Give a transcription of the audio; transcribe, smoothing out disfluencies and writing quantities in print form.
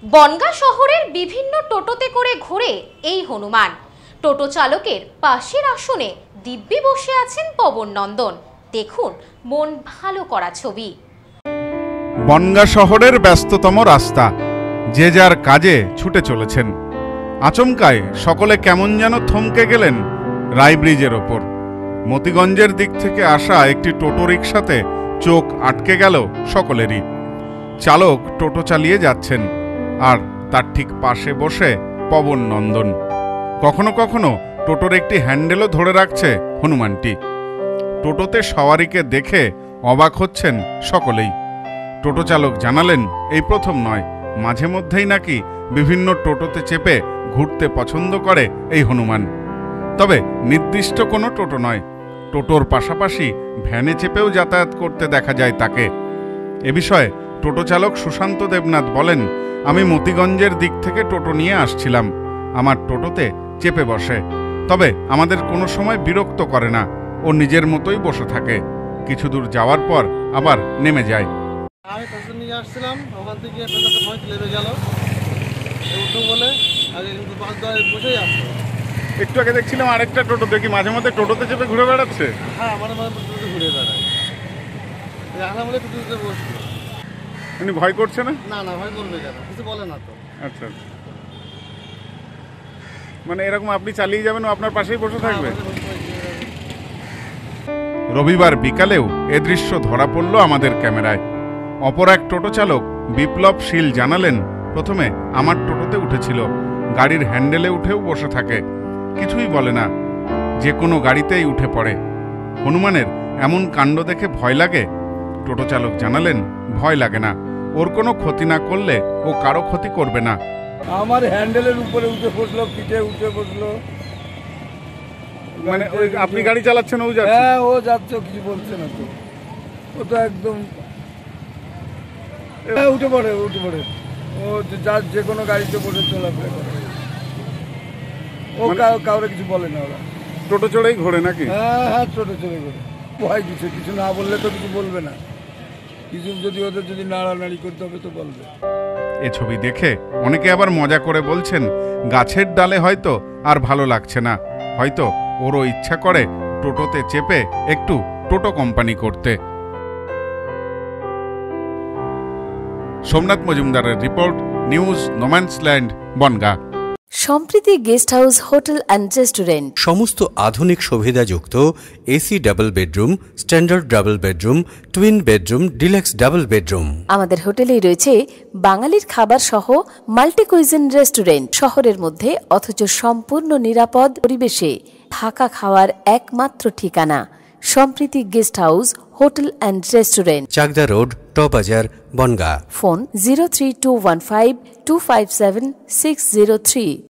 বনগাঁ শহরের বিভিন্ন টোটোতে করে ঘুরে এই হনুমান। টোটো চালকের পাশের আসনে দিব্যি বসে আছেন পবন নন্দন। দেখুন মন ভালো করা ছবি। বনগাঁ শহরের ব্যস্ততম রাস্তা, যে যার কাজে ছুটে চলেছেন। আচমকায় সকলে কেমন যেন থমকে গেলেন রায় ব্রিজের ওপর। মতিগঞ্জের দিক থেকে আসা একটি টোটো রিকশাতে চোখ আটকে গেল সকলেরই। চালক টোটো চালিয়ে যাচ্ছেন, আর তার ঠিক পাশে বসে পবন নন্দন। কখনো কখনো টোটোর একটি হ্যান্ডেলও ধরে রাখছে হনুমানটি। টোটোতে সওয়ারিকে দেখে অবাক হচ্ছেন সকলেই। টোটো চালক জানালেন, এই প্রথম নয়, মাঝে মধ্যেই নাকি বিভিন্ন টোটোতে চেপে ঘুরতে পছন্দ করে এই হনুমান। তবে নির্দিষ্ট কোনো টোটো নয়, টোটোর পাশাপাশি ভ্যানে চেপেও যাতায়াত করতে দেখা যায় তাকে। এ বিষয়ে টোটো চালক সুশান্ত দেবনাথ বলেন, আমি মতিগঞ্জের দিক থেকে টোটো নিয়ে আসছিলাম, আমার টোটোতে চেপে বসে। তবে আমাদের কোনো সময় বিরক্ত করে না, ও নিজের মতোই বসে থাকে। কিছু দূর যাওয়ার পর আবার নেমে যায়। আমি টোটো নিয়ে আসছিলাম, ওখান থেকে নেমে গেল উঠো বলে আগে কিন্তু বসেই আসছে। একটু আগে দেখছিলাম আরেকটা টোটো দেখি মাঝে মধ্যে টোটোতে চেপে ঘুরে বেড়াচ্ছে। হ্যাঁ, আমার টোটোতে ঘুরে বেড়ায়। আনা বলে টোটোতে বসছে। উনি ভয় করছে না? না না, ভয় করবে কেন, কিছু বলে না তো। আচ্ছা, মানে এরকম আপনি চালিয়ে যাবেন, ও আপনার পাশেই বসে থাকবে। রবিবার বিকালেও এ দৃশ্য ধরা পড়ল আমাদের ক্যামেরায়। অপর এক টোটো চালক বিপ্লব শীল জানালেন, প্রথমে আমার টোটোতে উঠেছিল, গাড়ির হ্যান্ডেলে উঠেও বসে থাকে, কিছুই বলে না, যে কোনো গাড়িতেই উঠে পড়ে। হনুমানের এমন কাণ্ড দেখে ভয় লাগে? টোটো চালক জানালেন, ভয় লাগে না, ওর কোনো ক্ষতি না করলে ও কারো ক্ষতি করবে না। আমার হ্যান্ডেলের উপরে উঠে বসলো, পিঠে উঠে বসলো। মানে আপনি গাড়ি চালাচ্ছেন, ও যাচ্ছে? হ্যাঁ, ও যাচ্ছে, কিছু বলছে না তো। ও তো একদম উঠে পড়ে ও যার যে কোনো গাড়িতে বসে চলাফেরা করে। ও কাউরে কিছু বলে না। ওরা টোটো চড়েই ঘোরে নাকি? হ্যাঁ হ্যাঁ, টোটো চড়ে ঘোরে। ভয় দিচ্ছে, কিছু না বললে তো কিছু বলবে না। কিছু যদি ওদের যদি নাড়ানাড়ি করতে হবে তো বলবে। এ ছবি দেখে অনেকে আবার মজা করে বলছেন, গাছের ডালে হয়তো আর ভালো লাগছে না, হয়তো ওরও ইচ্ছা করে টোটোতে চেপে একটু টোটো কোম্পানি করতে। সোমনাথ মজুমদারের report, news no man's land, Bongaon. Sampriti guest house, hotel and restaurant. সমস্ত আধুনিক সুবিধাযুক্ত AC double bedroom, standard double bedroom, twin bedroom, deluxe double bedroom. আমাদের হোটেলেই রয়েছে বাঙালির খাবার সহ মাল্টি কুইজিন রেস্টুরেন্ট। শহরের মধ্যে অথচ সম্পূর্ণ নিরাপদ পরিবেশে থাকা খাওয়ার একমাত্র ঠিকানা Sampriti guest house, hotel and restaurant, Chakdah road, টবাজার, বনগাঁ। ফোন 03215257603।